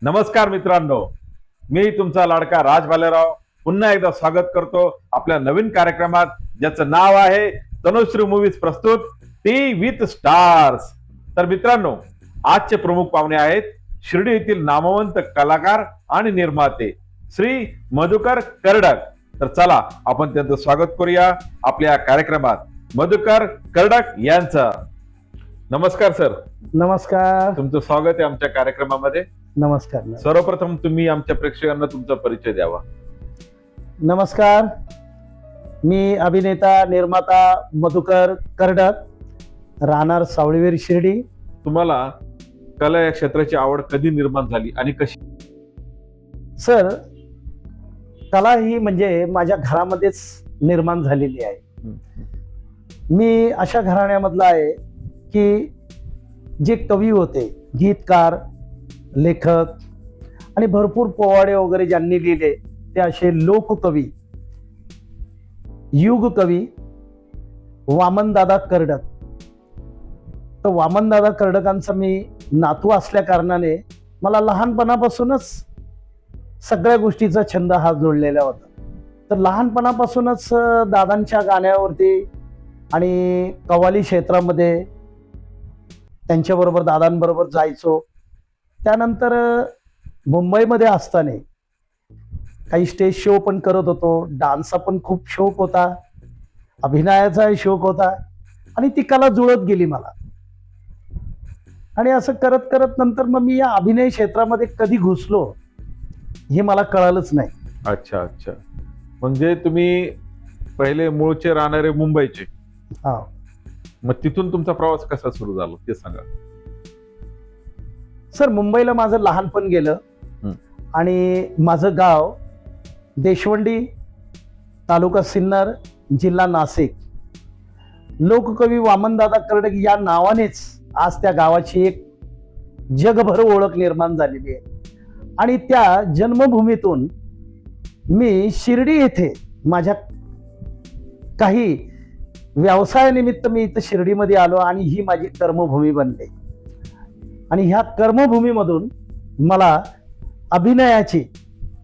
नमस्कार मित्रांनो, मी तुमचा लाडका राज भालेराव पुन्हा एकदा स्वागत करतो आपल्या नवीन कार्यक्रमात, ज्याचं नाव आहे तनुश्री मूवीज प्रस्तुत टी विथ स्टार्स. तर मित्रांनो, आजचे प्रमुख पाहुणे आहेत शिर्डी येथील नामवंत कलाकार आणि निर्माते श्री मधुकर कर्डक. तर चला आपण त्यांचं स्वागत करूया आपल्या कार्यक्रमात. मधुकर कर्डक यांचं नमस्कार सर. नमस्कार. तुमचं स्वागत आहे आमच्या कार्यक्रमामध्ये. नमस्कार. सर्वप्रथम तुम्ही आमच्या प्रेक्षकांना तुमचा परिचय द्यावा. नमस्कार, मी अभिनेता निर्माता मधुकर कर्डक, राहणार सावळीवेर शिर्डी. तुम्हाला कला या क्षेत्राची आवड कधी निर्माण झाली आणि कशी? सर, कला ही म्हणजे माझ्या घरामध्येच निर्माण झालेली आहे. मी अशा घराण्यामधला आहे की जे कवी होते, गीतकार, लेखक आणि भरपूर पोवाडे वगैरे ज्यांनी लिहिले ते असे लोककवी, युगकवी वामनदादा कर्डक. तर वामनदादा कर्डकांचा मी नातू असल्या कारणाने मला लहानपणापासूनच सगळ्या गोष्टीचा छंद हा जोडलेला होता. तर लहानपणापासूनच दादांच्या गाण्यावरती आणि कव्वाली क्षेत्रामध्ये त्यांच्याबरोबर दादांबरोबर जायचो. त्यानंतर मुंबईमध्ये असताना काही स्टेज शो पण करत होतो. डान्सचा पण खूप शौक होता, अभिनयाचाही शौक होता आणि ती कला जुळत गेली मला. आणि असं करत करत नंतर मग मी या अभिनय क्षेत्रामध्ये कधी घुसलो हे मला कळालंच नाही. अच्छा अच्छा, म्हणजे तुम्ही पहिले मूळचे राहणारे मुंबईचे. हा. मग तिथून तुमचा प्रवास कसा सुरू झाला ते सांगा. सर, मुंबईला माझं लहानपण गेलं आणि माझं गाव देशवंडी, तालुका सिन्नर, जिल्हा नाशिक. लोककवी वामनदादा कर्डक या नावानेच आज त्या गावाची एक जगभर ओळख निर्माण झालेली आहे. आणि त्या जन्मभूमीतून मी शिर्डी येथे माझ्या काही व्यवसायानिमित्त मी इथं शिर्डीमध्ये आलो आणि ही माझी कर्मभूमी बनली. आणि ह्या कर्मभूमीमधून मला अभिनयाची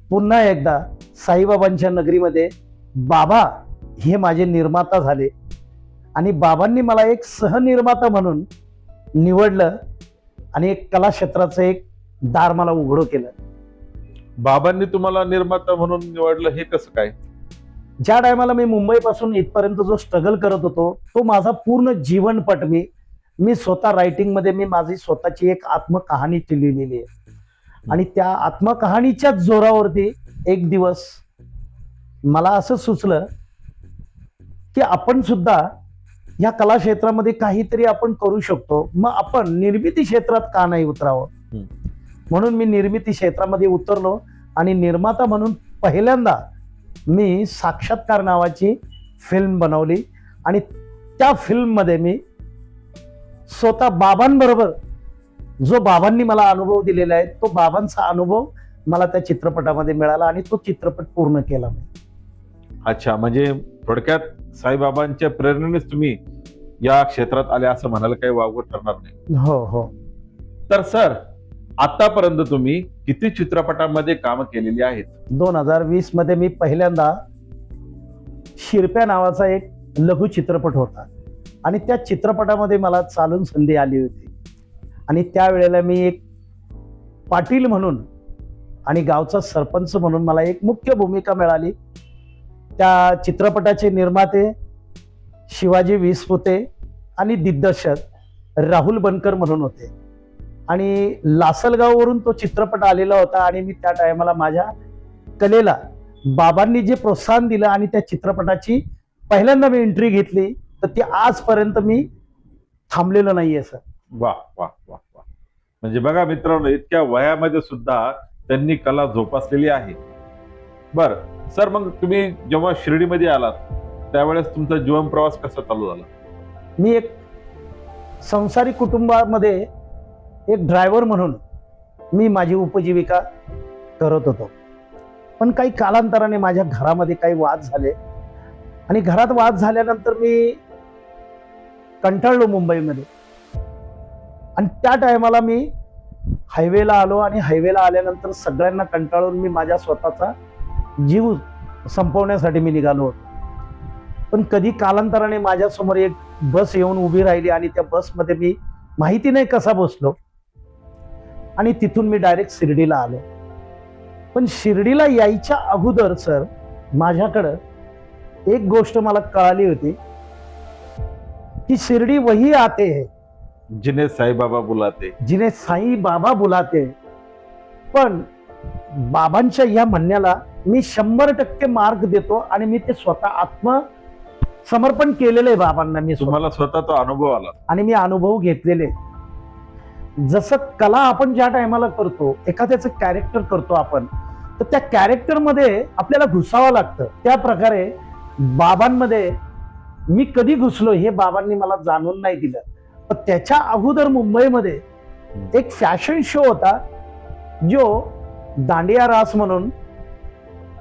पुन्हा एकदा साईबाबांच्या नगरीमध्ये बाबा हे माझे निर्माता झाले आणि बाबांनी मला एक सहनिर्माता म्हणून निवडलं आणि एक कला क्षेत्राचं एक दार मला उघडं केलं. बाबांनी तुम्हाला निर्माता म्हणून निवडलं हे कसं काय? ज्या टायमाला मी मुंबईपासून इथपर्यंत जो स्ट्रगल करत होतो तो माझा पूर्ण जीवनपट मी स्वतः रायटिंगमध्ये मी माझी स्वतःची एक आत्मकहाणी लिहिलेली आहे. आणि त्या आत्मकहाणीच्याच जोरावरती एक दिवस मला असं सुचलं की आपण सुद्धा या कला क्षेत्रामध्ये काहीतरी आपण करू शकतो. मग आपण निर्मिती क्षेत्रात का नाही उतरावं? म्हणून मी निर्मिती क्षेत्रामध्ये उतरलो आणि निर्माता म्हणून पहिल्यांदा मी साक्षात्कार नावाची फिल्म बनवली. आणि त्या फिल्ममध्ये मी स्वतः बाबांबरोबर जो बाबांनी मला अनुभव दिलेला आहे तो बाबांचा अनुभव मला त्या चित्रपटामध्ये मिळाला आणि तो चित्रपट पूर्ण केला. अच्छा, म्हणजे थोडक्यात साईबाबांच्या प्रेरणेनेच तुम्ही या क्षेत्रात आले असं म्हणायला काही वावगं ठरणार नाही. हो हो. तर सर, आतापर्यंत तुम्ही किती चित्रपटांमध्ये काम केलेली आहेत? 2020 मध्ये मी पहिल्यांदा शिरप्या नावाचा एक लघु चित्रपट होता आणि त्या चित्रपटामध्ये मला चालून संधी आली होती. आणि त्यावेळेला मी एक पाटील म्हणून आणि गावचा सरपंच म्हणून मला एक मुख्य भूमिका मिळाली. त्या चित्रपटाचे निर्माते शिवाजी विसपुते आणि दिग्दर्शक राहुल बनकर म्हणून होते. आणि लासलगाववरून तो चित्रपट आलेला होता आणि मी त्या टायमाला माझ्या कलेला बाबांनी जे प्रोत्साहन दिलं आणि त्या चित्रपटाची पहिल्यांदा मी एंट्री घेतली तर ती आजपर्यंत मी थांबलेलो नाहीये सर. वा वा वा वा. म्हणजे बघा मित्रांनो, इतक्या वयामध्ये सुद्धा त्यांनी कला जोपासलेली आहे. बर सर, मग तुम्ही जेव्हा शिर्डीमध्ये आलात त्यावेळेस तुमचा जीवन प्रवास कसा चालू झाला? मी एक संसारिक कुटुंबामध्ये एक ड्रायव्हर म्हणून मी माझी उपजीविका करत होतो. पण काही कालांतराने माझ्या घरामध्ये काही वाद झाले आणि घरात वाद झाल्यानंतर मी कंटाळलो मुंबईमध्ये. आणि त्या टायमाला मी हायवेला आलो आणि हायवेला आल्यानंतर सगळ्यांना कंटाळून मी माझ्या स्वतःचा जीव संपवण्यासाठी मी निघालो होतो. पण कधी कालांतराने माझ्यासमोर एक बस येऊन उभी राहिली आणि त्या बसमध्ये मी माहिती नाही कसा बसलो आणि तिथून मी डायरेक्ट शिर्डीला आलो. पण शिर्डीला यायच्या अगोदर सर माझ्याकडं एक गोष्ट मला कळाली होती की शिर्डी वही आते है जिने साईबाबा बुलाते. जिने साई बाबा बुलाते. पण बाबांच्या या म्हणण्याला मी 100% मार्क देतो आणि मी ते स्वतः आत्मसमर्पण केलेलं आहे बाबांना मी स्वतः. तुम्हाला स्वतः तो अनुभव आला. आणि मी अनुभव घेतलेले. जसं कला आपण ज्या टायमाला करतो, एखाद्याचं कॅरेक्टर करतो आपण, तर त्या कॅरेक्टर मध्ये आपल्याला घुसावं लागतं. त्या प्रकारे बाबांमध्ये मी कधी घुसलो हे बाबांनी मला जाणून नाही दिलं. पण त्याच्या अगोदर मुंबईमध्ये एक फॅशन शो होता जो दांडिया रास म्हणून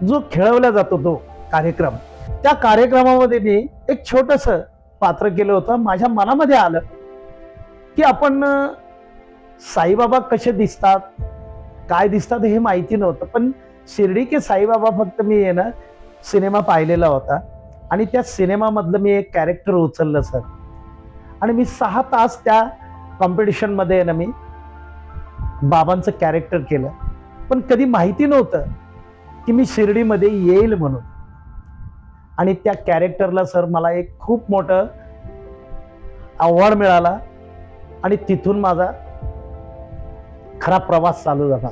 जो खेळवला जातो तो कार्यक्रम. त्या कार्यक्रमामध्ये मी एक छोटस पात्र केलं होतं. माझ्या मनामध्ये आलं की आपण साईबाबा कसे दिसतात, काय दिसतात हे माहिती नव्हतं. पण शिर्डी के साईबाबा फक्त मी आहे ना सिनेमा पाहिलेला होता आणि त्या सिनेमामधलं मी एक कॅरेक्टर उचललं सर. आणि मी 6 तास त्या कॉम्पिटिशन मध्ये ना मी बाबांचं कॅरेक्टर केलं. पण कधी माहिती नव्हतं की मी शिर्डीमध्ये येईल म्हणून. आणि त्या कॅरेक्टरला सर मला एक खूप मोठं अवॉर्ड मिळाला आणि तिथून माझा खरा प्रवास चालू झाला.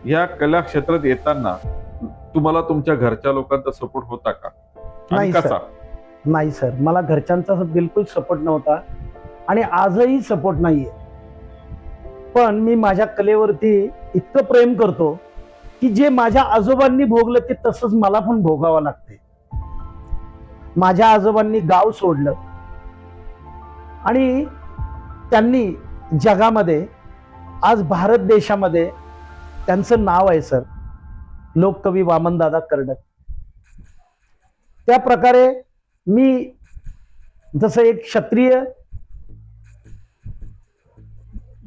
या कला क्षेत्रात येताना तुम्हाला तुमच्या घरच्या लोकांचा सपोर्ट होता का? आणि नाही कसा? सर, नाही सर, मला घरच्यांचा बिलकुल सपोर्ट नव्हता आणि आजही सपोर्ट नाहीये. पण मी माझ्या कलेवरती इतकं प्रेम करतो की जे माझ्या आजोबांनी भोगलं ते तसंच मला पण भोगावं लागते. माझ्या आजोबांनी गाव सोडलं आणि त्यांनी जगामध्ये आज भारत देशामध्ये त्यांचं नाव आहे सर, लोककवी वामनदादा कर्डक. त्या प्रकारे मी जसं एक क्षत्रिय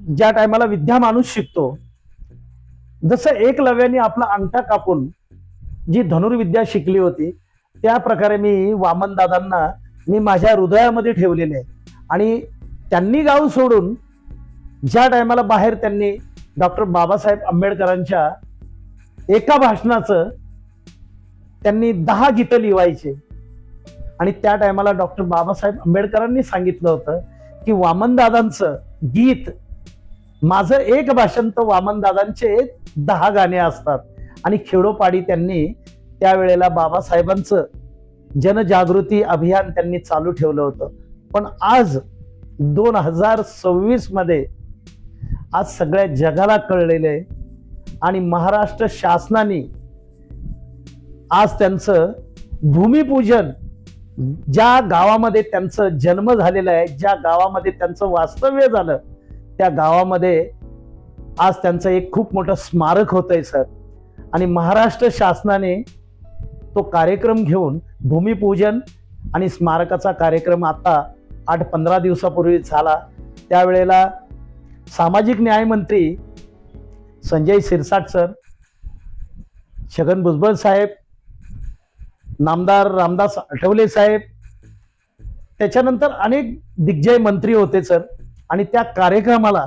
ज्या टायमाला विद्या माणूस शिकतो, जसं एकलव्याने आपला अंगठा कापून जी धनुर्विद्या शिकली होती, त्या प्रकारे मी वामनदादांना मी माझ्या हृदयामध्ये ठेवलेले आहे. आणि त्यांनी गाव सोडून ज्या टायमाला बाहेर त्यांनी डॉक्टर बाबासाहेब आंबेडकरांच्या एका भाषणाचं त्यांनी 10 गीतं लिहायचे आणि त्या टायमाला डॉक्टर बाबासाहेब आंबेडकरांनी सांगितलं होतं की वामनदादांचं गीत माझं एक भाषण तर वामनदादांचे 10 गाणे असतात. आणि खेडोपाडी त्यांनी त्यावेळेला बाबासाहेबांचं जनजागृती अभियान त्यांनी चालू ठेवलं होतं. पण आज 2026 मध्ये आज सगळ्या जगाला कळलेलं आहे आणि महाराष्ट्र शासनाने आज त्यांचं भूमिपूजन, ज्या गावामध्ये त्यांचा जन्म झालेला आहे, ज्या गावामध्ये त्यांचं वास्तव्य झालं, त्या गावामध्ये आज त्यांचं एक खूप मोठं स्मारक होतंय सर. आणि महाराष्ट्र शासनाने तो कार्यक्रम घेऊन भूमिपूजन आणि स्मारकाचा कार्यक्रम आता 8-15 दिवसापूर्वी झाला. त्यावेळेला सामाजिक न्याय मंत्री संजय शिरसाट सर, छगन भुजबळ साहेब, नामदार रामदास आठवले साहेब, त्याच्यानंतर अनेक दिग्गज मंत्री होते सर. आणि त्या कार्यक्रमाला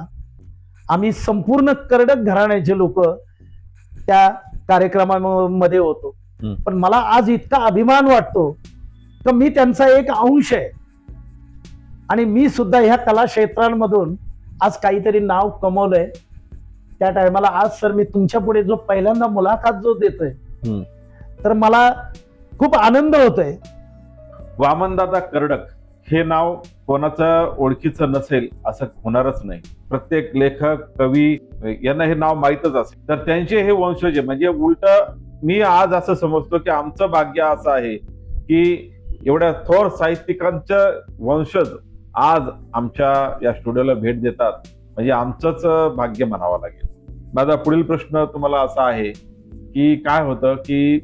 आम्ही संपूर्ण कर्डक घराण्याचे लोक त्या कार्यक्रमामध्ये होतो. पण मला आज इतका अभिमान वाटतो की मी त्यांचा एक अंश आहे आणि मी सुद्धा ह्या कला क्षेत्रांमधून आज काहीतरी नाव कमवलंय. त्या टायमाला आज सर मी तुमच्या पुढे जो पहिल्यांदा मुलाखत जो देतोय, तर मला खूप आनंद होतोय. वामनदादा कर्डक हे नाव कोणाचं ओळखीचं नसेल असं होणारच नाही. प्रत्येक लेखक, कवी यांना हे नाव माहीतच असेल. तर त्यांचे हे वंशज म्हणजे उलट मी आज असं समजतो की आमचं भाग्य असं आहे की एवढ्या थोर साहित्यिकांचं वंशज आज आमच्या या स्टुडिओला भेट देतात, म्हणजे आमचंच भाग्य म्हणावं लागेल. माझा पुढील प्रश्न तुम्हाला असा आहे की काय होतं की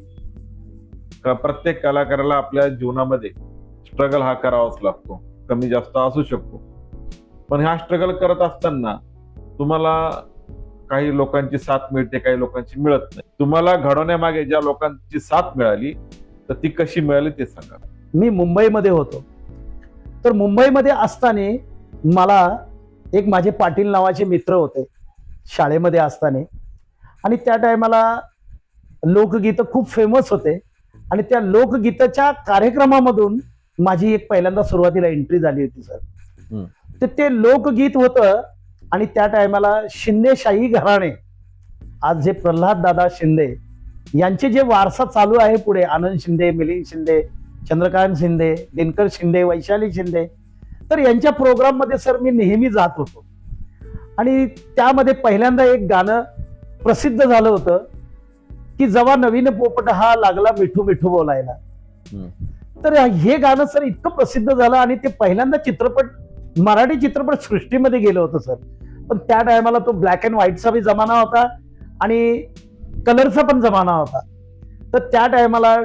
प्रत्येक कलाकाराला आपल्या जीवनामध्ये स्ट्रगल हा करावाच लागतो, कमी जास्त असू शकतो. पण हा स्ट्रगल करत असताना तुम्हाला काही लोकांची साथ मिळते, काही लोकांची मिळत नाही. तुम्हाला घडवण्यामागे ज्या लोकांची साथ मिळाली तर ती कशी मिळाली ते सांगा. मी मुंबईमध्ये होतो. तर मुंबईमध्ये असताना मला एक माझे पाटील नावाचे मित्र होते शाळेमध्ये असताना, आणि त्या टायमाला लोकगीतं खूप फेमस होते आणि त्या लोकगीताच्या कार्यक्रमामधून माझी एक पहिल्यांदा सुरुवातीला एंट्री झाली होती सर. तर ते लोकगीत होतं आणि त्या टायमाला शिंदेशाही घराणे, आज जे प्रल्हाद दादा शिंदे यांचे जे वारसा चालू आहे पुढे, आनंद शिंदे, मिलिंद शिंदे, चंद्रकांत शिंदे, दिनकर शिंदे, वैशाली शिंदे, तर यांच्या प्रोग्राम मध्ये सर मी नेहमी जात होतो. आणि त्यामध्ये पहिल्यांदा एक गाणं प्रसिद्ध झालं होतं की जेव्हा नवीन पोपट हा लागला मिठू मिठू बोलायला. तर हे गाणं सर इतकं प्रसिद्ध झालं आणि ते पहिल्यांदा मराठी चित्रपट सृष्टीमध्ये गेलं होतं सर. पण त्या टायमाला तो ब्लॅक अँड व्हाईटचा बी जमाना होता आणि कलरचा पण जमाना होता. तर त्या टायमाला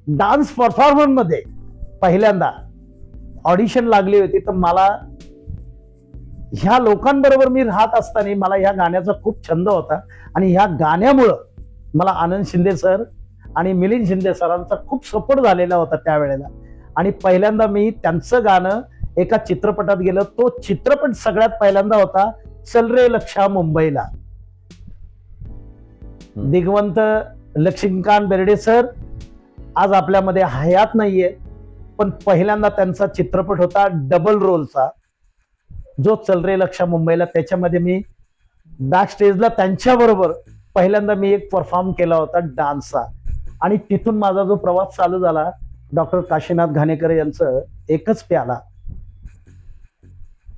डान्स परफॉर्मन्स मध्ये पहिल्यांदा ऑडिशन लागली होती. तर मला ह्या लोकांबरोबर मी राहत असताना मला ह्या गाण्याचा खूप छंद होता आणि ह्या गाण्यामुळं मला आनंद शिंदे सर आणि मिलिंद शिंदे सरांचा खूप सपोर्ट झालेला होता त्यावेळेला. आणि पहिल्यांदा मी त्यांचं गाणं एका चित्रपटात गेलं. तो चित्रपट सगळ्यात पहिल्यांदा होता चल रे लक्षा मुंबईला. दिग्वंत लक्ष्मीकांत बेर्डे सर आज आपल्यामध्ये हयात नाहीये, पण पहिल्यांदा त्यांचा चित्रपट होता डबल रोलचा, जो चल रे लक्षा मुंबईला. त्याच्यामध्ये मी बॅक स्टेजला त्यांच्याबरोबर पहिल्यांदा मी एक परफॉर्म केला होता डान्सचा. आणि तिथून माझा जो प्रवास चालू झाला, डॉक्टर काशीनाथ घाणेकर यांचं एकच प्याला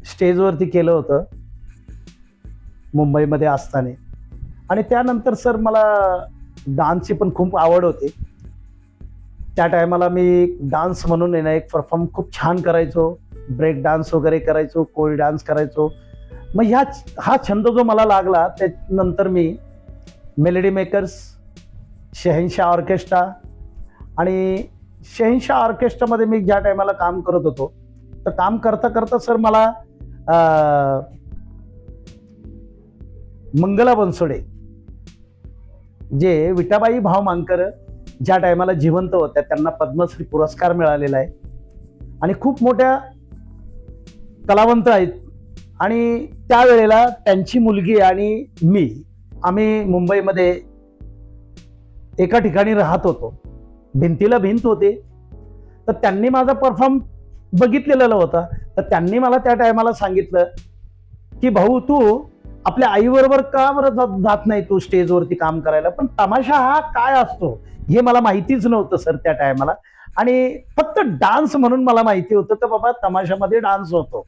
स्टेजवरती केलं होतं मुंबईमध्ये असताना. आणि त्यानंतर सर मला डान्सची पण खूप आवड होती. त्या टायमाला मी डान्स म्हणून ना एक परफॉर्म खूप छान करायचो, ब्रेक डान्स वगैरे करायचो, कोळी डान्स करायचो. मग हा छंद जो मला लागला त्यानंतर मी मेलोडी मेकर्स, शहनशाह ऑर्केस्ट्रा आणि शहनशाह ऑर्केस्ट्रामध्ये मी ज्या टायमाला काम करत होतो, तर काम करता करता सर मला मंगला बनसोडे, जे विठाबाई भाऊ मांकर ज्या टायमाला जिवंत होत्या, त्यांना पद्मश्री पुरस्कार मिळालेला आहे आणि खूप मोठ्या कलावंत आहेत. आणि त्यावेळेला त्यांची मुलगी आणि मी आम्ही मुंबईमध्ये एका ठिकाणी राहत होतो, भिंतीला भिंत होते. तर त्यांनी माझा परफॉर्म बघितलेला होता. तर त्यांनी मला त्या टायमाला सांगितलं की भाऊ तू आपल्या आईबरोबर का बरं जात नाही तू स्टेजवरती काम करायला. पण तमाशा हा काय असतो हे मला माहितीच नव्हतं सर त्या टायमाला. आणि फक्त डान्स म्हणून मला माहिती होतं तर बाबा तमाशामध्ये डान्स होतो,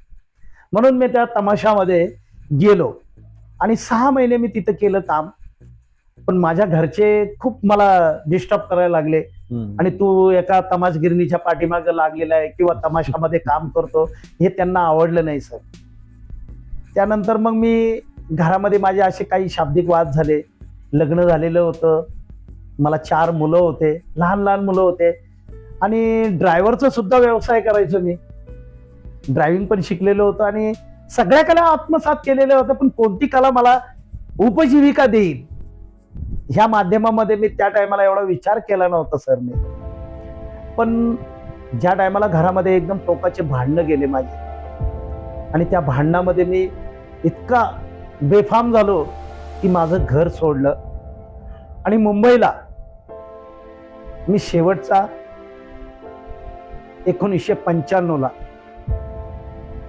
म्हणून मी त्या तमाशामध्ये गेलो आणि 6 महिने मी तिथं केलं काम. पण माझ्या घरचे खूप मला डिस्टर्ब करायला लागले आणि तू एका तमाशगिरणीच्या पाठीमागे लागलेला आहे किंवा तमाशामध्ये काम करतो, हे त्यांना आवडलं नाही सर. त्यानंतर मग मी घरामध्ये माझे असे काही शाब्दिक वाद झाले. लग्न झालेलं होतं, मला 4 मुलं होते, लहान लहान मुलं होते आणि ड्रायव्हरचा सुद्धा व्यवसाय करायचो मी. ड्रायव्हिंग पण शिकलेलं होतं आणि सगळ्या कला आत्मसात केलेल्या होत्या. पण कोणती कला मला उपजीविका देईल ह्या माध्यमामध्ये मी त्या टायमाला एवढा विचार केला नव्हता सर मी. पण ज्या टायमाला घरामध्ये एकदम टोकाचे भांडणं गेले माझे आणि त्या भांडणामध्ये मी इतका बेफाम झालो की माझं घर सोडलं आणि मुंबईला मी शेवटचा 1995ला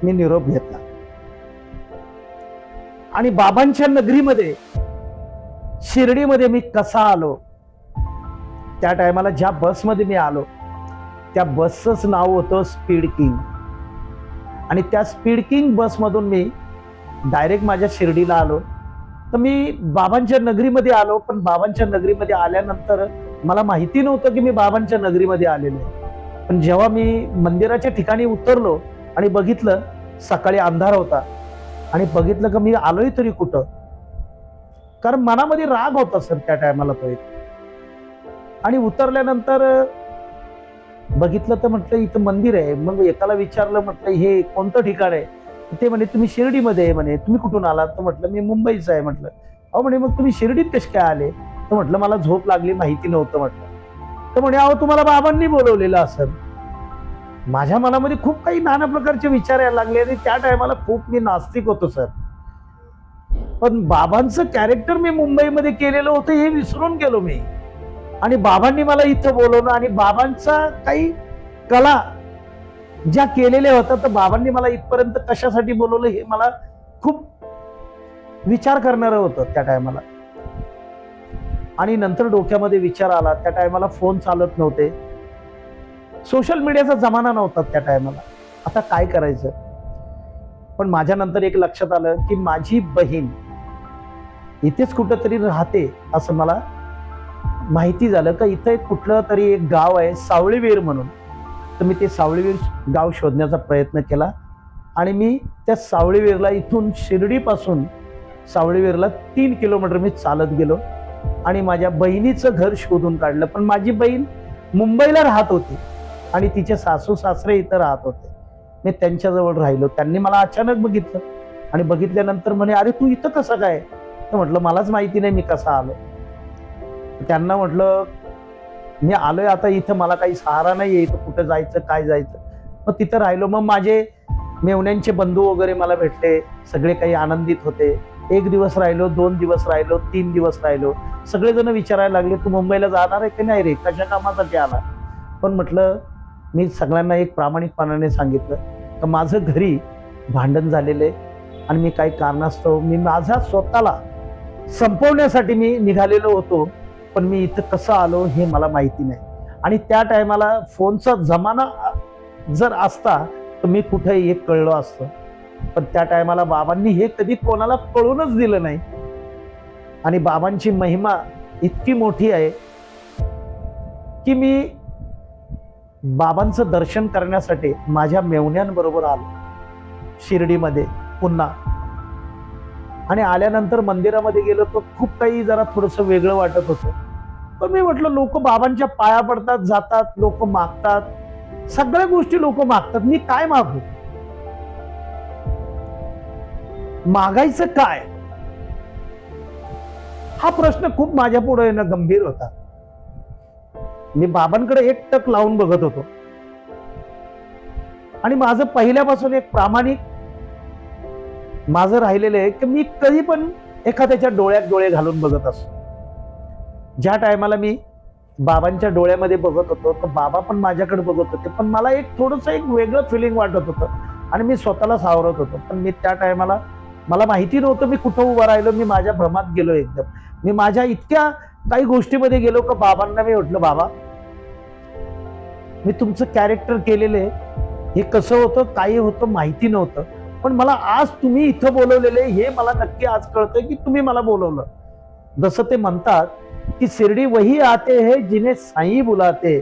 मी निरोप घेतला. आणि बाबांच्या नगरीमध्ये शिर्डीमध्ये मी कसा आलो, त्या टायमाला ज्या बसमध्ये मी आलो त्या बसचं नाव होतं स्पीड किंग. आणि त्या स्पीड किंग बसमधून मी डायरेक्ट माझ्या शिर्डीला आलो. तर मी बाबांच्या नगरीमध्ये आलो. पण बाबांच्या नगरीमध्ये आल्यानंतर मला माहिती नव्हतं की मी बाबांच्या नगरीमध्ये आलेलो आहे. पण जेव्हा मी मंदिराच्या ठिकाणी उतरलो आणि बघितलं, सकाळी अंधार होता आणि बघितलं की मी आलोय तरी कुठं, कारण मनामध्ये राग होता सर त्या टायमाला तो एक. आणि उतरल्यानंतर बघितलं तर म्हटलं इथं मंदिर आहे. मग एकाला विचारलं, म्हटलं हे कोणतं ठिकाण आहे. ते म्हणे तुम्ही शिर्डीमध्ये आहे म्हणे, तुम्ही कुठून आलात. तर म्हटलं मी मुंबईचा आहे म्हटलं. अहो म्हणे मग तुम्ही शिर्डीत कसे काय आले? तर म्हटलं मला झोप लागली, माहिती नव्हतं म्हटलं. तर म्हणे अहो तुम्हाला बाबांनी बोलवलेलं असेल. माझ्या मनामध्ये खूप काही नाना प्रकारचे विचार यायला लागले आणि त्या टायमाला खूप मी नास्तिक होतो सर. पण बाबांचं कॅरेक्टर मी मुंबईमध्ये केलेलं होतं हे विसरून गेलो मी. आणि बाबांनी मला इथं बोलवलं आणि बाबांचा काही कला ज्या केलेल्या होत्या, तर बाबांनी मला इथपर्यंत कशासाठी बोलवलं हे मला खूप विचार करणारं होतं त्या टायमाला. आणि नंतर डोक्यामध्ये विचार आला, त्या टायमाला फोन चालत नव्हते, सोशल मीडियाचा जमाना नव्हता त्या टायमाला, आता काय करायचं. पण माझ्या नंतर एक लक्षात आलं की माझी बहीण इथेच कुठंतरी राहते असं मला माहिती झालं. का इथं एक कुठलं तरी एक गाव आहे सावळीवीर म्हणून. तर मी ते सावळीवीर गाव शोधण्याचा प्रयत्न केला आणि मी त्या सावळीवीरला इथून शिर्डीपासून सावळीवीरला 3 किलोमीटर मी चालत गेलो आणि माझ्या बहिणीचं घर शोधून काढलं. पण माझी बहीण मुंबईला राहत होती आणि तिचे सासू सासरे इथं राहत होते. मी त्यांच्याजवळ राहिलो. त्यांनी मला अचानक बघितलं आणि बघितल्यानंतर म्हणे अरे तू इथं कसं काय? तर म्हटलं मलाच माहिती नाही मी कसा आलो. त्यांना म्हटलं मी आलोय आता इथं, मला काही सहारा नाहीये, इथं कुठं जायचं काय जायचं. मग तिथं राहिलो. मग माझे मेवण्यांचे बंधू वगैरे मला भेटले, सगळे काही आनंदित होते. 1 दिवस राहिलो, 2 दिवस राहिलो, 3 दिवस राहिलो. सगळेजण विचारायला लागले तू मुंबईला जाणार आहे की नाही रे, कशा कामासाठी आला? पण म्हटलं मी सगळ्यांना एक प्रामाणिकपणाने सांगितलं की माझं घरी भांडण झालेले आणि मी काही कारणास्तव मी माझा स्वतःला संपवण्यासाठी मी निघालेलो होतो. पण मी इथं कसं आलो हे मला माहिती नाही. आणि त्या टायमाला फोनचा जमाना जर असता तर मी कुठे एक कळलो असतं. पण त्या टायमाला बाबांनी हे कधी कोणाला कळूनच दिलं नाही. आणि बाबांची महिमा इतकी मोठी आहे की मी बाबांचं दर्शन करण्यासाठी माझ्या मेवण्यांबरोबर आलो शिर्डीमध्ये पुन्हा. आणि आल्यानंतर मंदिरामध्ये गेलो तर खूप काही जरा थोडंसं वेगळं वाटत होतं. पण मी म्हटलं लोक बाबांच्या पाया पडतात, जातात, लोक मागतात, सगळ्या गोष्टी लोक मागतात, मी काय मागू? मागायचं काय हा प्रश्न खूप माझ्या पुढे येणं गंभीर होता. मी बाबांकडे एकटक लावून बघत होतो आणि माझं पहिल्यापासून एक प्रामाणिक माझं राहिलेलं आहे की मी कधी पण एखाद्याच्या डोळ्यात डोळे घालून बघत असतो. ज्या टायमाला मी बाबांच्या डोळ्यामध्ये बघत होतो तर बाबा पण माझ्याकडे बघत होते. पण मला एक थोडंसं एक वेगळं फिलिंग वाटत होतं आणि मी स्वतःला सावरत होतो. पण मी त्या टायमाला मला माहिती नव्हतं मी कुठं उभं राहिलो. मी माझ्या भ्रमात गेलो एकदम. मी माझ्या इतक्या काही गोष्टीमध्ये गेलो का बाबांना मी म्हटलं बाबा मी तुमचं कॅरेक्टर केलेलं आहे, हे कसं होतं काय होतं माहिती नव्हतं. पण मला आज तुम्ही इथं बोलवलेले हे मला नक्की आज कळतंय की तुम्ही मला बोलवलं. जसं ते म्हणतात की शिर्डी वही आते है जिन्हें साईं बुलाते.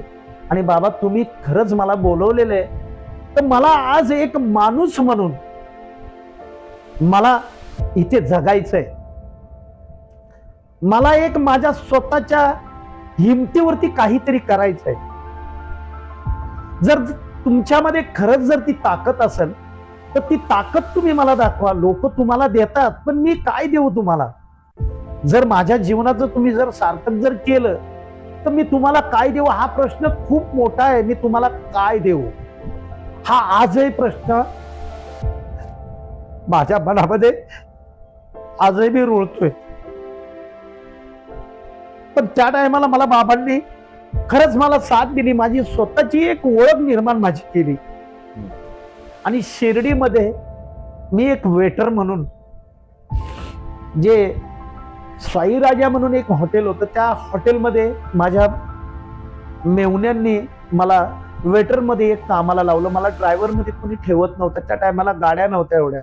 आणि बाबा तुम्ही खरंच मला बोलवलेले तर मला आज एक माणूस म्हणून मला इथे जगायचंय. मला एक माझ्या स्वतःच्या हिमतीवरती काहीतरी करायचंय. जर तुमच्यामध्ये खरंच जर ती ताकद असेल तर ती ताकद तुम्ही मला दाखवा. लोक तुम्हाला देतात पण मी काय देऊ तुम्हाला? जर माझ्या जीवनाचं तुम्ही जर सार्थक जर केलं तर मी तुम्हाला काय देऊ हा प्रश्न खूप मोठा आहे. मी तुम्हाला काय देऊ हा आजही प्रश्न माझ्या मनामध्ये आजही मी रुळतोय. पण त्या टायमाला मला बाबांनी खरंच मला साथ दिली. माझी स्वतःची एक ओळख निर्माण माझी केली. आणि शिर्डीमध्ये मी एक वेटर म्हणून जे साई राजा म्हणून एक हॉटेल होतं त्या हॉटेलमध्ये माझ्या मेवण्यांनी मला वेटरमध्ये एक कामाला लावलं. मला ड्रायव्हर मध्ये कोणी ठेवत नव्हतं. त्या टायमाला गाड्या नव्हत्या एवढ्या.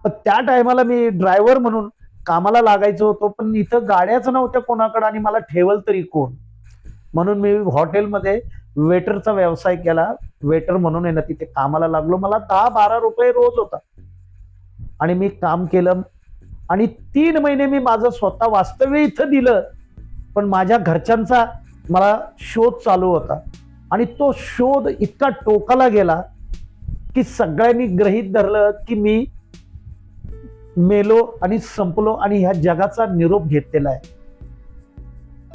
पण त्या टायमाला मी ड्रायव्हर म्हणून कामाला लागायचो होतो. पण इथं गाड्याच नव्हत्या कोणाकडे आणि मला ठेवल तरी कोण. म्हणून मी हॉटेलमध्ये वेटरचा व्यवसाय केला. वेटर म्हणून आहे ना तिथे कामाला लागलो. मला 10-12 रुपये रोज होता आणि मी काम केलं आणि 3 महिने मी माझं स्वतः वास्तव्य इथं दिलं. पण माझ्या घरच्यांचा मला शोध चालू होता आणि तो शोध इतका टोकाला गेला की सगळ्यांनी गृहीत धरलं की मी मेलो आणि संपलो आणि ह्या जगाचा निरोप घेतलेला आहे.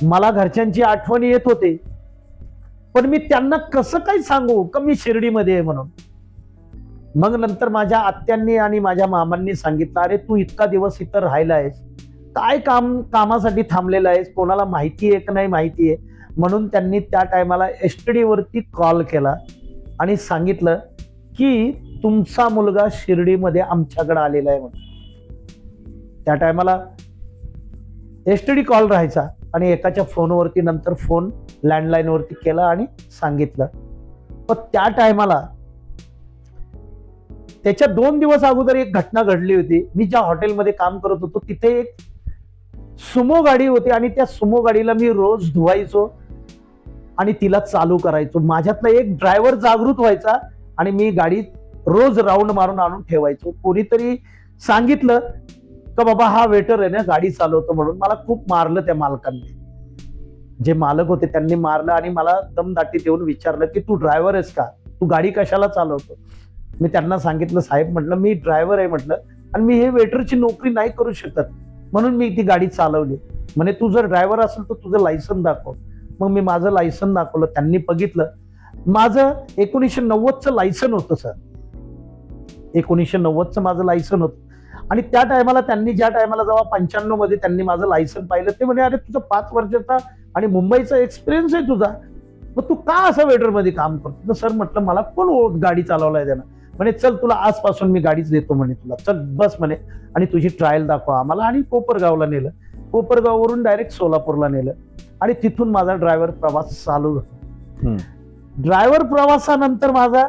मला घरच्यांची आठवण येत होते, पण मी त्यांना कसं काय सांगू का मी शिर्डीमध्ये आहे म्हणून. मग नंतर माझ्या आत्यांनी आणि माझ्या मामांनी सांगितलं, अरे तू इतका दिवस इथं राहिला आहेस, काय कामासाठी थांबलेला आहेस, कोणाला माहिती आहे का नाही माहिती आहे. म्हणून त्यांनी त्या टायमाला STD वरती कॉल केला आणि सांगितलं की तुमचा मुलगा शिर्डीमध्ये आमच्याकडे आलेला आहे म्हणून. त्या टायमाला STD कॉल राहायचा आणि एकाच्या फोनवरती नंतर फोन लँडलाईन वरती केला आणि सांगितलं. पण त्या टायमाला त्याच्या 2 दिवस अगोदर एक घटना घडली होती. मी ज्या हॉटेलमध्ये काम करत होतो तिथे एक सुमो गाडी होती आणि त्या सुमो गाडीला मी रोज धुवायचो आणि तिला चालू करायचो. माझ्यातला एक ड्रायव्हर जागृत व्हायचा आणि मी गाडी रोज राऊंड मारून आणून ठेवायचो. कोणीतरी सांगितलं का बाबा हा वेटर आहे ना गाडी चालवतो म्हणून. मला खूप मारलं त्या मालकांनी. जे मालक होते त्यांनी मारलं आणि मला दमदाटी देऊन विचारलं की तू ड्रायव्हर आहेस का, तू गाडी कशाला चालवतो. मी त्यांना सांगितलं, साहेब म्हटलं मी ड्रायव्हर आहे म्हटलं आणि मी हे वेटरची नोकरी नाही करू शकत म्हणून मी ती गाडी चालवली. म्हणे तू जर ड्रायव्हर असेल तर तुझं लायसन दाखव. मग मी माझं लायसन दाखवलं. त्यांनी बघितलं माझं 1990चं लायसन होतं सर. 1990चं माझं लायसन होतं आणि त्या टायमाला त्यांनी ज्या टायमाला जेव्हा 95 मध्ये त्यांनी माझं लायसन पाहिलं ते म्हणे अरे तुझा 5 वर्षाचा आणि मुंबईचा एक्सपिरियन्स आहे तुझा, मग तू का असं वेटरमध्ये काम करतो. सर म्हटलं मला कोण गाडी चालवलाय त्यानं. म्हणे चल तुला आजपासून मी गाडीच देतो म्हणे, तुला चल बस म्हणे आणि तुझी ट्रायल दाखवा आम्हाला. आणि कोपरगावला नेलं. कोपरगाववरून डायरेक्ट सोलापूरला नेलं आणि तिथून माझा ड्रायव्हर प्रवास चालू झाला. ड्रायव्हर प्रवासानंतर माझा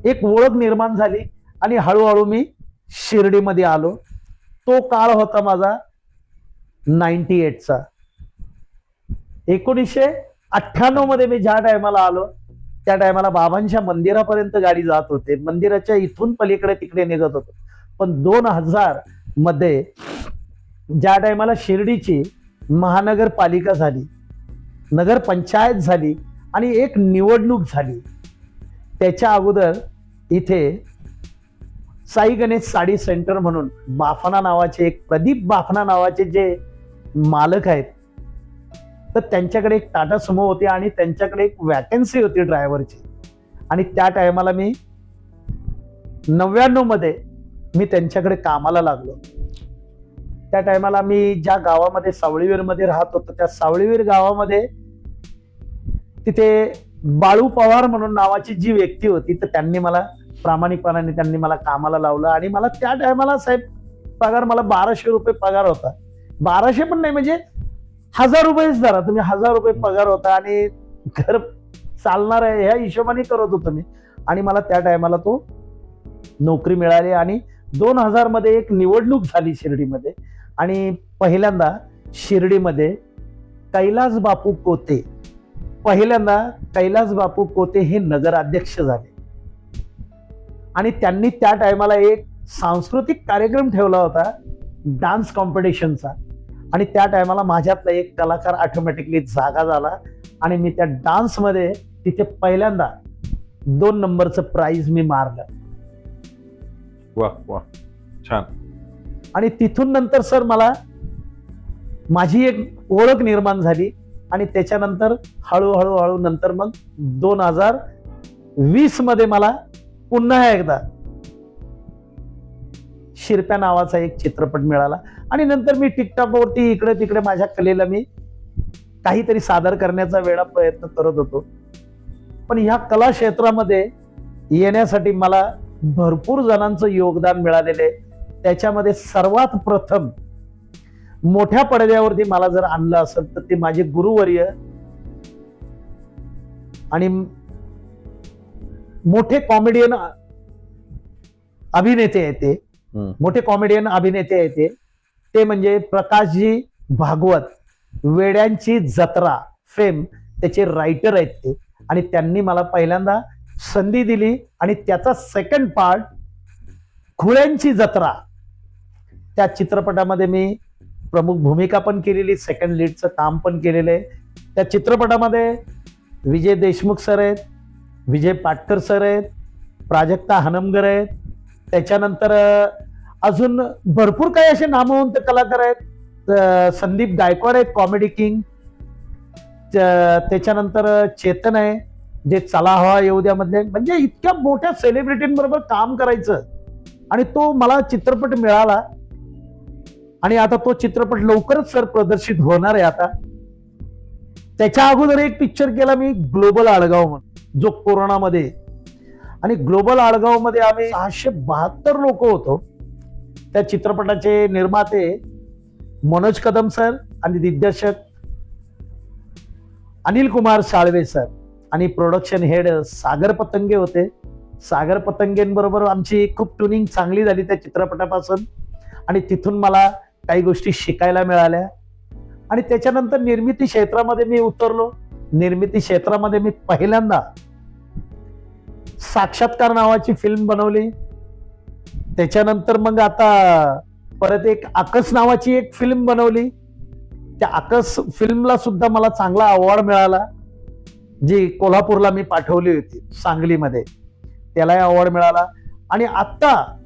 एक ओळख निर्माण झाली आणि हळूहळू मी शिर्डीमध्ये आलो. तो काळ होता माझा 98चा. 1998 मध्ये मी ज्या टायमाला आलो त्या टायमाला बाबांच्या मंदिरापर्यंत गाडी जात होते. मंदिराच्या इथून पलीकडे तिकडे निघत होतो. पण 2000 मध्ये ज्या टायमाला शिर्डीची महानगरपालिका झाली, नगरपंचायत झाली आणि एक निवडणूक झाली, त्याच्या अगोदर इथे साई गणेश साडी सेंटर म्हणून बाफना नावाचे एक प्रदीप बाफना नावाचे जे मालक आहेत तर त्यांच्याकडे एक टाटा सुमो होती आणि त्यांच्याकडे एक वॅकन्सी होती ड्रायव्हरची. आणि त्या टायमाला मी 99 मध्ये मी त्यांच्याकडे कामाला लागलो. त्या टायमाला मी ज्या गावामध्ये सावळीवीर मध्ये राहत होतो त्या सावळीवीर गावामध्ये तिथे बाळू पवार म्हणून नावाची जी व्यक्ती होती तर त्यांनी मला प्रामाणिकपणाने त्यांनी मला कामाला लावलं. आणि मला त्या टायमाला साहेब पगार मला 1200 रुपये पगार होता. 1200 पण नाही म्हणजे 1000 रुपयेच धरा तुम्ही, 1000 रुपये पगार होता आणि घर चालणार आहे ह्या हिशोबाने करत होतो मी. आणि मला त्या टायमाला तो नोकरी मिळाली. आणि 2000 मध्ये एक निवडणूक झाली शिर्डीमध्ये आणि पहिल्यांदा शिर्डीमध्ये कैलास बापू कोते हे नगराध्यक्ष झाले. आणि त्यांनी त्या टायमाला एक सांस्कृतिक कार्यक्रम ठेवला होता डान्स कॉम्पिटिशनचा. आणि त्या टायमाला माझ्यातला एक कलाकार ऑटोमॅटिकली जागा झाला आणि मी त्या डान्समध्ये तिथे पहिल्यांदा 2 नंबरचं प्राइज मी मारलं. वा वा छान. आणि तिथून नंतर सर मला माझी एक ओळख निर्माण झाली आणि त्याच्यानंतर हळूहळू नंतर मग 2020 मध्ये मला पुन्हा एकदा शिरप्या नावाचा एक चित्रपट मिळाला. आणि नंतर मी टिकटॉकवरती इकडे तिकडे माझ्या कलेला मी काहीतरी सादर करण्याचा वेळा प्रयत्न करत होतो. पण ह्या कला क्षेत्रामध्ये येण्यासाठी मला भरपूर जणांचं योगदान मिळालेले. त्याच्यामध्ये सर्वात प्रथम मोठ्या पडद्यावरती मला जर आणलं असेल तर ते माझे गुरुवर्य आणि मोठे कॉमेडियन अभिनेते आहेत ते म्हणजे प्रकाशजी भागवत. वेड्यांची जत्रा फेम त्याचे रायटर आहेत ते. आणि त्यांनी मला पहिल्यांदा संधी दिली आणि त्याचा सेकंड पार्ट खुळ्यांची जत्रा त्या चित्रपटामध्ये मी प्रमुख भूमिका पण केलेली, सेकंड लीडचं काम पण केलेलं आहे. त्या चित्रपटामध्ये विजय देशमुख सर आहेत, विजय पाटकर सर आहेत, प्राजक्ता हनमगर आहेत, त्याच्यानंतर अजून भरपूर काही असे नामवंत कलाकार आहेत. संदीप गायकवाड आहेत, कॉमेडी किंग. त्याच्यानंतर चेतन आहे, जे चला हवा येऊ द्या मधले. म्हणजे इतक्या मोठ्या सेलिब्रिटींबरोबर काम करायचं आणि तो मला चित्रपट मिळाला. आणि आता तो चित्रपट लवकरच सर प्रदर्शित होणार आहे. आता त्याच्या अगोदर एक पिक्चर केला मी, ग्लोबल आडगाव म्हणून, जो कोरोनामध्ये. आणि ग्लोबल आडगाव मध्ये आम्ही 672 लोक होतो. त्या चित्रपटाचे निर्माते मनोज कदम सर आणि दिग्दर्शक अनिल कुमार साळवे सर आणि प्रोडक्शन हेड सागर पतंगे होते. सागर पतंगेंबरोबर आमची खूप ट्युनिंग चांगली झाली त्या चित्रपटापासून. आणि तिथून मला काही गोष्टी शिकायला मिळाल्या. आणि त्याच्यानंतर निर्मिती क्षेत्रामध्ये मी उतरलो. निर्मिती क्षेत्रामध्ये मी पहिल्यांदा साक्षात्कार नावाची फिल्म बनवली. त्याच्यानंतर मग आता परत एक आकस नावाची एक फिल्म बनवली. त्या आकस फिल्मला सुद्धा मला चांगला अवॉर्ड मिळाला, जी कोल्हापूरला मी पाठवली होती, सांगलीमध्ये. त्यालाही अवॉर्ड मिळाला. आणि आता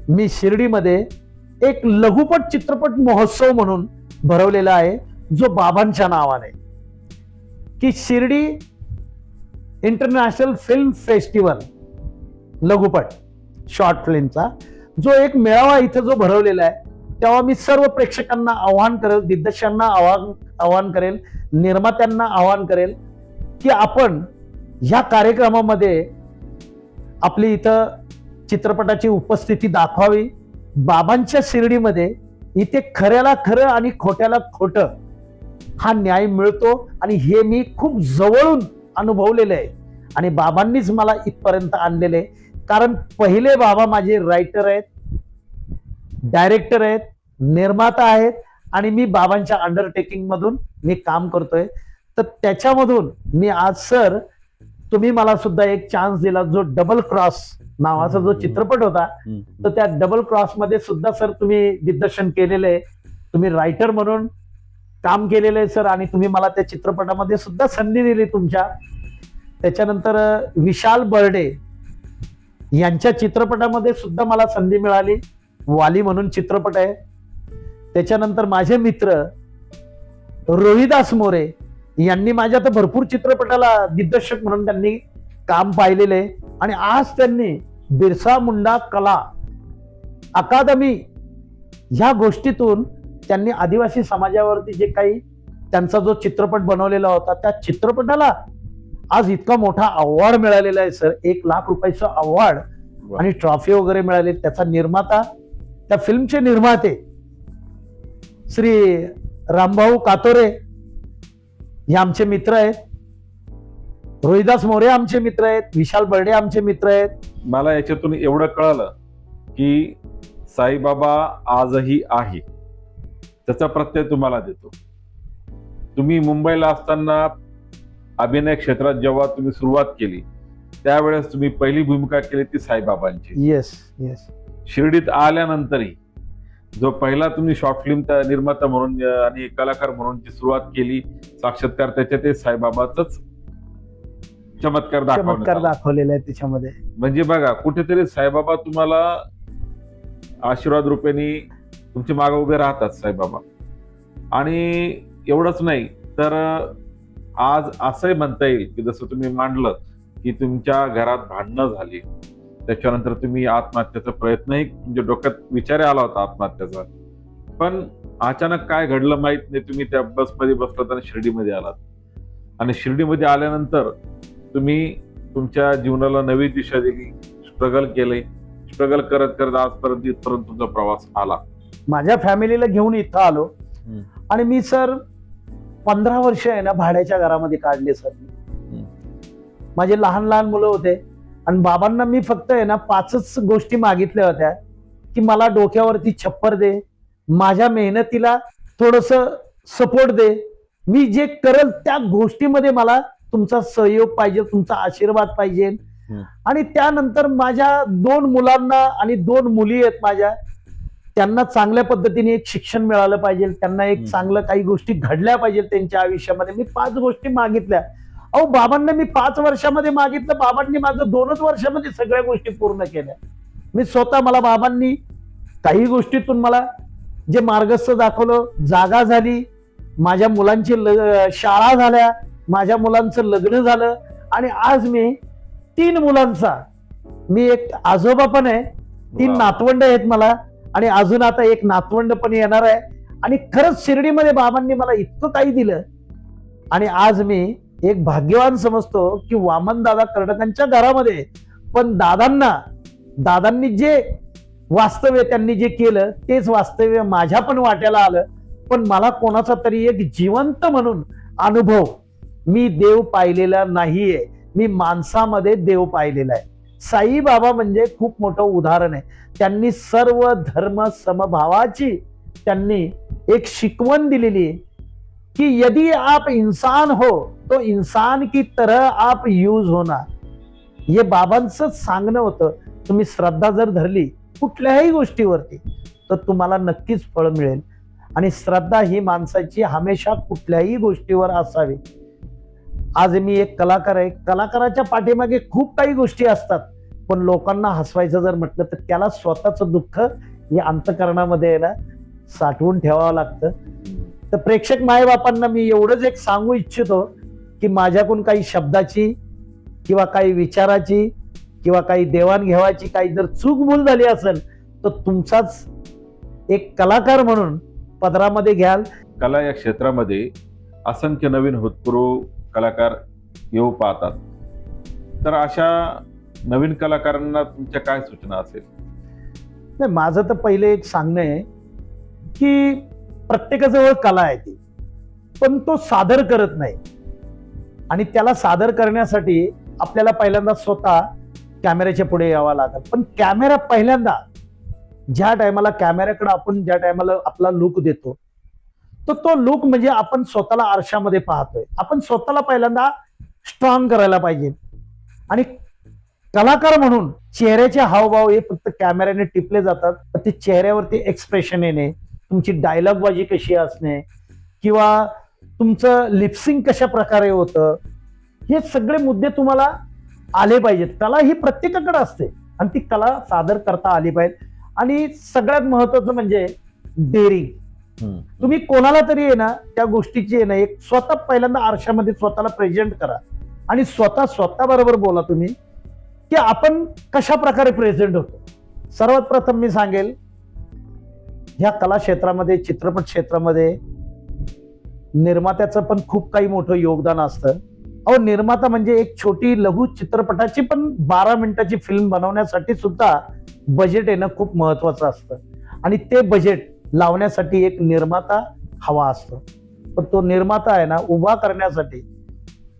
मी शिर्डीमध्ये एक लघुपट चित्रपट महोत्सव म्हणून भरवलेला आहे, जो बाबांच्या नावाने, की शिर्डी इंटरनॅशनल फिल्म फेस्टिवल लघुपट शॉर्ट फिल्मचा जो एक मेळावा इथं जो भरवलेला आहे. तेव्हा मी सर्व प्रेक्षकांना आवाहन करेल, दिग्दर्शकांना आवाहन करेल, निर्मात्यांना आवाहन करेल की आपण ह्या कार्यक्रमामध्ये आपली इथं चित्रपटाची उपस्थिती दाखवावी. बाबांच्या शिर्डीमध्ये इथे खऱ्याला खरं आणि खोट्याला खोटं हा न्याय मिळतो. आणि हे मी खूप जवळून अनुभवलेलं आहे. आणि बाबांनीच मला इथपर्यंत आणलेले. कारण पहिले बाबा माझे रायटर आहेत, डायरेक्टर आहेत, निर्माता आहेत. आणि मी बाबांच्या अंडरटेकिंग मधून मी काम करतोय. तर त्याच्यामधून मी आज सर, तुम्ही मला सुद्धा एक चान्स दिला. जो डबल क्रॉस नावाचा जो चित्रपट होता, तर त्या डबल क्रॉस मध्ये सुद्धा सर तुम्ही दिग्दर्शन केलेलं आहे. तुम्ही रायटर म्हणून काम केलेलं आहे सर. आणि तुम्ही मला त्या चित्रपटामध्ये सुद्धा संधी दिली तुमच्या. त्याच्यानंतर विशाल बर्डे यांच्या चित्रपटामध्ये सुद्धा मला संधी मिळाली. वाली म्हणून चित्रपट आहे. त्याच्यानंतर माझे मित्र रोहिदास मोरे यांनी माझ्या तर भरपूर चित्रपटाला दिग्दर्शक म्हणून त्यांनी काम पाहिलेले आहे. आणि आज त्यांनी बिरसा मुंडा कला अकादमी ह्या गोष्टीतून त्यांनी आदिवासी समाजावरती जे काही त्यांचा जो चित्रपट बनवलेला होता, त्या चित्रपटाला आज इतका मोठा अवॉर्ड मिळालेला आहे सर. 1 लाख रुपयाचा अवॉर्ड आणि ट्रॉफी वगैरे मिळाले. त्याचा निर्माता, त्या फिल्मचे निर्माते श्री रामभाऊ कातोरे हे आमचे मित्र आहेत. रोहिदास मोरे आमचे मित्र आहेत. विशाल बर्डे आमचे मित्र आहेत. मला याच्यातून एवढं कळालं की साईबाबा आजही आहे, त्याचा प्रत्यय तुम्हाला देतो. तुम्ही मुंबईला असताना अभिनय क्षेत्रात जेव्हा तुम्ही सुरुवात केली, त्यावेळेस तुम्ही पहिली भूमिका केली ती साईबाबांची. Yes yes. शिर्डीत आल्यानंतरही जो पहिला तुम्ही शॉर्ट फिल्म निर्माता म्हणून आणि कलाकार म्हणून जी सुरुवात केली, साक्षात्कार, त्याच्यात ते साईबाबाच चमत्कार दाखवलेला आहे त्याच्यामध्ये. म्हणजे बघा, कुठेतरी साईबाबा तुम्हाला आशीर्वाद रूपेने तुमच्या मागे उभे राहतात साईबाबा. आणि एवढंच नाही तर आज असंही म्हणता येईल की जसं तुम्ही मांडलं की तुमच्या घरात भांडणं झाली, त्याच्यानंतर तुम्ही आत्महत्येचा प्रयत्नही तुमच्या डोक्यात विचार आला होता आत्महत्येचा, पण अचानक काय घडलं माहित नाही, तुम्ही त्या बसमध्ये बसलात आणि शिर्डीमध्ये आलात. आणि शिर्डीमध्ये आल्यानंतर तुम्ही तुमच्या जीवनाला नवी दिशा दिली, स्ट्रगल केले. स्ट्रगल करत करत आजपर्यंत इथपर्यंत तुमचा प्रवास आला. माझ्या फॅमिलीला घेऊन इथं आलो. आणि मी सर 15 वर्ष आहे ना भाड्याच्या घरामध्ये काढले सर. माझे लहान लहान मुलं होते आणि बाबांना मी फक्त आहे ना 5च गोष्टी मागितल्या होत्या की मला डोक्यावरती छप्पर दे, माझ्या मेहनतीला थोडस सपोर्ट दे, मी जे करल त्या गोष्टीमध्ये मला तुमचा सहयोग पाहिजे, तुमचा आशीर्वाद पाहिजे. आणि त्यानंतर माझ्या 2 मुलांना आणि 2 मुली आहेत माझ्या, त्यांना चांगल्या पद्धतीने एक शिक्षण मिळालं पाहिजे, त्यांना एक चांगलं काही गोष्टी घडल्या पाहिजे त्यांच्या आयुष्यामध्ये. मी 5 गोष्टी मागितल्या. अहो बाबांना मी 5 वर्षामध्ये मागितलं, बाबांनी माझं 2च वर्षामध्ये सगळ्या गोष्टी पूर्ण केल्या. मी स्वतः, मला बाबांनी काही गोष्टीतून मला जे मार्गस्थ दाखवलं, जागा झाली, माझ्या मुलांची शाळा झाल्या, माझ्या मुलांचं लग्न झालं आणि आज मी 3 मुलांचा, मी एक आजोबा पण आहे, 3 वा. नातवंड आहेत मला आणि अजून आता एक नातवंड पण येणार आहे. आणि खरंच शिर्डीमध्ये बाबांनी मला इतकं काही दिलं आणि आज मी एक भाग्यवान समजतो की वामन दादा कर्डकांच्या घरामध्ये पण दादांनी जे वास्तव्य त्यांनी जे केलं तेच वास्तव्य माझ्या पण वाट्याला आलं. पण मला कोणाचा तरी एक जिवंत म्हणून अनुभव, मी देव पाहिलेला नाहीये, मी माणसामध्ये देव पाहिलेला आहे. साईबाबा म्हणजे खूप मोठं उदाहरण आहे. त्यांनी सर्व धर्म समभावाची त्यांनी एक शिकवण दिलेली आहे कि यदि आप इंसान हो तो इंसान की तरह आप यूज होना. हे बाबांचं सांगणं होतं. तुम्ही श्रद्धा जर धरली कुठल्याही गोष्टीवरती तर तुम्हाला नक्कीच फळ मिळेल. आणि श्रद्धा ही माणसाची हमेशा कुठल्याही गोष्टीवर असावी. आज मी एक कलाकार आहे. कलाकाराच्या पाठीमागे खूप काही गोष्टी असतात, पण लोकांना हसवायचं जर म्हटलं तर त्याला स्वतःचं दुःख या अंतकरणामध्ये आहे ना साठवून ठेवावं लागतं. तर प्रेक्षक मायबापांना मी एवढंच एक सांगू इच्छितो की माझ्याकडून काही शब्दाची किंवा काही विचाराची किंवा काही देवाणघेवाची काही जर चूक भूल झाली असेल तर तुमचाच एक कलाकार म्हणून पदरामध्ये घ्याल. कला या क्षेत्रामध्ये असंख्य नवीन होतकरू कलाकार येऊ पाहतात. तर अशा नवीन कलाकारांना तुमच्या काय सूचना असेल? नाही, माझं तर पहिले एक सांगणं आहे की प्रत्येकाजवळ कला आहे ती, पण तो सादर करत नाही. आणि त्याला सादर करण्यासाठी आपल्याला पहिल्यांदा स्वतः कॅमेऱ्याच्या पुढे यावं लागेल. पण कॅमेरा पहिल्यांदा ज्या टायमाला कॅमेऱ्याकडे आपण ज्या टायमाला आपला लुक देतो तर तो लुक म्हणजे आपण स्वतःला आरशामध्ये पाहतोय. आपण स्वतःला पहिल्यांदा स्ट्रॉंग करायला पाहिजे. आणि कलाकार म्हणून चेहऱ्याचे हावभाव हे फक्त कॅमेऱ्याने टिपले जातात. तर ते चेहऱ्यावरती एक्सप्रेशन येणे, तुमची डायलॉग बाजी कशी असणे किंवा तुमचं लिपसिंग कशा प्रकारे होतं, हे सगळे मुद्दे तुम्हाला आले पाहिजेत. कला ही प्रत्येकाकडे असते आणि ती कला सादर करता आली पाहिजे. आणि सगळ्यात महत्वाचं म्हणजे डेअरिंग. तुम्ही कोणाला तरी आहे ना त्या गोष्टीची आहे ना एक स्वतः पहिल्यांदा आरशामध्ये स्वतःला प्रेझेंट करा आणि स्वतः बरोबर बोला तुम्ही की आपण कशा प्रकारे प्रेझेंट होतो. सर्वात प्रथम मी सांगेल ह्या कला क्षेत्रामध्ये, चित्रपट क्षेत्रामध्ये निर्मात्याचं पण खूप काही मोठं योगदान असतं. अहो, निर्माता म्हणजे एक छोटी लघु चित्रपटाची पण 12 मिनिटाची फिल्म बनवण्यासाठी सुद्धा बजेट येणं खूप महत्वाचं असतं. आणि ते बजेट लावण्यासाठी एक निर्माता हवा असतो. पण तो निर्माता आहे ना उभा करण्यासाठी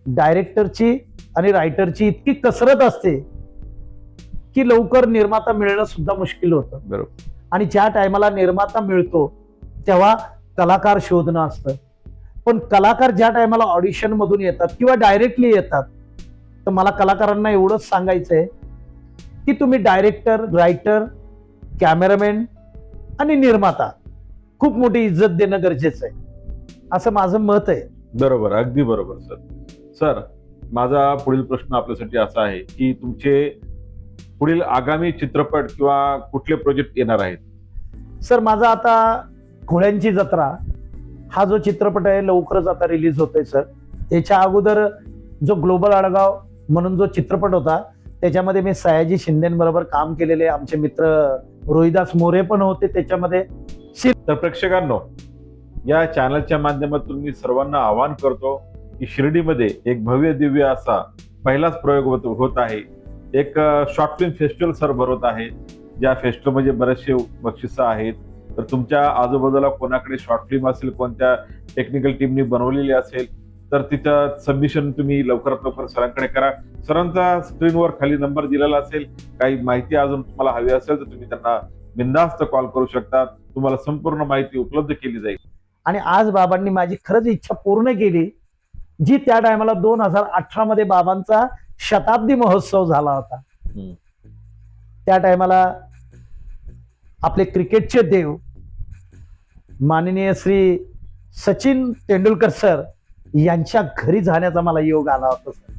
डायरेक्टरची आणि रायटरची इतकी कसरत असते की लवकर निर्माता मिळणं सुद्धा मुश्किल होतं. बरोबर. आणि ज्या टायमाला निर्माता मिळतो तेव्हा कलाकार शोधणं असतं. पण कलाकार ज्या टायमाला ऑडिशन मधून येतात किंवा डायरेक्टली येतात तर मला कलाकारांना एवढंच सांगायचंय की तुम्ही डायरेक्टर, रायटर, कॅमेरामॅन आणि निर्माता खूप मोठी इज्जत देणं गरजेचं आहे असं माझं मत आहे. बरोबर, अगदी बरोबर सर. सर, माझा पुढील प्रश्न आपल्यासाठी असा आहे की तुमचे पुढील आगामी चित्रपट किंवा कुठले प्रोजेक्ट येणार आहेत? सर, माझा आता घोड्यांची जत्रा हा जो चित्रपट आहे लवकरच आता रिलीज होतोय सर. याच्या अगोदर जो ग्लोबल आडगाव म्हणून जो चित्रपट होता त्याच्यामध्ये मी सयाजी शिंदेबरोबर काम केलेले, आमचे मित्र रोहिदास मोरे पण होते त्याच्यामध्ये. तर प्रेक्षकांनो, या चॅनलच्या माध्यमातून मी सर्वांना आवाहन करतो की शिर्डीमध्ये एक भव्य दिव्य असा पहिलाच प्रयोग होत आहे. एक शॉर्ट फिल्म फेस्टिवल सर भरवत आहे. ज्या फेस्टिवल मध्ये बरेचसे बक्षिसं आहेत. तर तुमच्या आजूबाजूला कोणाकडे शॉर्ट फिल्म असेल, कोणत्या टेक्निकल टीमनी बनवलेली असेल तर तिचं सबमिशन तुम्ही लवकरात लवकर सरांकडे करा. सरांचा स्क्रीनवर खाली नंबर दिलेला असेल. काही माहिती अजून तुम्हाला हवी असेल तर तुम्ही त्यांना बिनधास्त कॉल करू शकता. तुम्हाला संपूर्ण माहिती उपलब्ध केली जाईल. आणि आज बाबांनी माझी खरंच इच्छा पूर्ण केली जी त्या टायमाला 2018 मध्ये बाबांचा शताब्दी महोत्सव झाला होता. त्या टायमाला आपले क्रिकेटचे देव माननीय श्री सचिन तेंडुलकर सर यांच्या घरी जाण्याचा मला योग आला होता सर.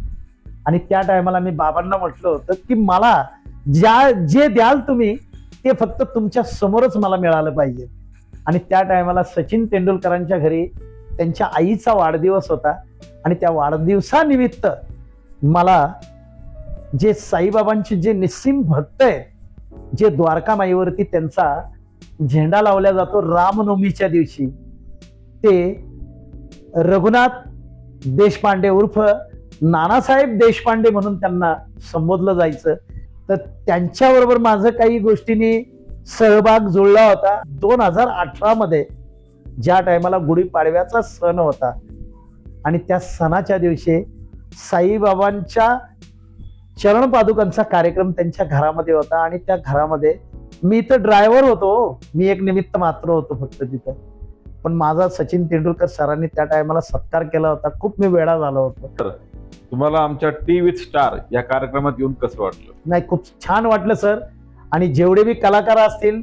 आणि त्या टायमाला मी बाबांना म्हटलं होतं की मला जे द्याल तुम्ही ते फक्त तुमच्या समोरच मला मिळालं पाहिजे. आणि त्या टायमाला सचिन तेंडुलकरांच्या घरी त्यांच्या आईचा वाढदिवस होता आणि त्या वाढदिवसानिमित्त मला जे साईबाबांचे जे निस्सीम भक्त आहेत, जे द्वारका माईवरती त्यांचा झेंडा लावला जातो रामनवमीच्या दिवशी, ते रघुनाथ देशपांडे उर्फ नानासाहेब देशपांडे म्हणून त्यांना संबोधलं जायचं. तर त्यांच्याबरोबर माझं काही गोष्टींनी सहभाग जुळला होता. 2018 मध्ये ज्या टायमाला गुढीपाडव्याचा सण होता आणि त्या सणाच्या दिवशी साईबाबांच्या चरण पादुकांचा कार्यक्रम त्यांच्या घरामध्ये होता आणि त्या घरामध्ये मी तर ड्रायव्हर होतो, मी एक निमित्त मात्र होतो फक्त तिथं. पण माझा सचिन तेंडुलकर सरांनी त्या टायमाला सत्कार केला होता. खूप मी वेळा झालो होतो. तुम्हाला आमच्या टी विथ स्टार या कार्यक्रमात येऊन कसं वाटलं? नाही, खूप छान वाटलं सर. आणि जेवढे बी कलाकार असतील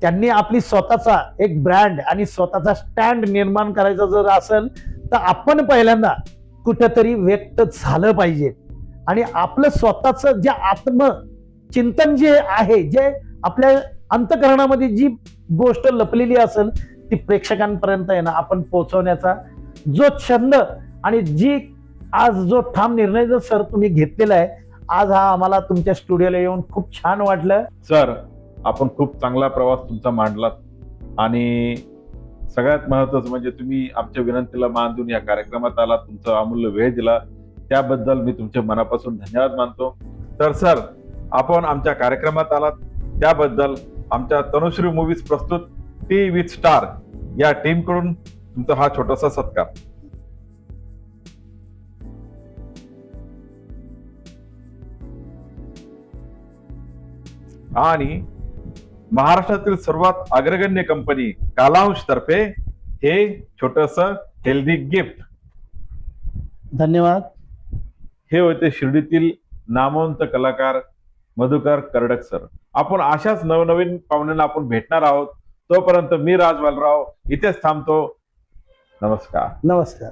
त्यांनी आपली स्वतःचा एक ब्रँड आणि स्वतःचा स्टँड निर्माण करायचा जर असेल तर आपण पहिल्यांदा कुठंतरी व्यक्त झालं पाहिजे आणि आपलं स्वतःचं जे आत्मचिंतन जे आहे, जे आपल्या अंतःकरणामध्ये जी गोष्ट लपलेली असेल ती प्रेक्षकांपर्यंत आहे ना आपण पोहोचवण्याचा जो छंद आणि जी आज जो ठाम निर्णय जर सर तुम्ही घेतलेला आहे, आज हा आम्हाला तुमच्या स्टुडिओला येऊन खूप छान वाटलं. सर, आपण खूप चांगला प्रवास तुमचा मांडलात आणि सगळ्यात महत्वाचं म्हणजे तुम्ही आमच्या विनंतीला मान देऊन या कार्यक्रमात आला, तुमचा अमूल्य वेळ दिला, त्याबद्दल मी तुमचे मनापासून धन्यवाद मानतो. तर सर, आपण आमच्या कार्यक्रमात आलात त्याबद्दल आमच्या तनुश्री मूवीज प्रस्तुत टी विथ स्टार या टीम कडून तुमचा हा छोटासा सत्कार. आणि महाराष्ट्रातील सर्वात अग्रगण्य कंपनी कालांश तर्फे हे छोटस हेल्दी गिफ्ट. धन्यवाद. हे होते शिर्डीतील नामवंत कलाकार मधुकर कर्डक सर. आपण अशाच नवनवीन पाहुण्यांना आपण भेटणार आहोत. तोपर्यंत मी राज वालराव इथेच थांबतो. नमस्कार. नमस्कार.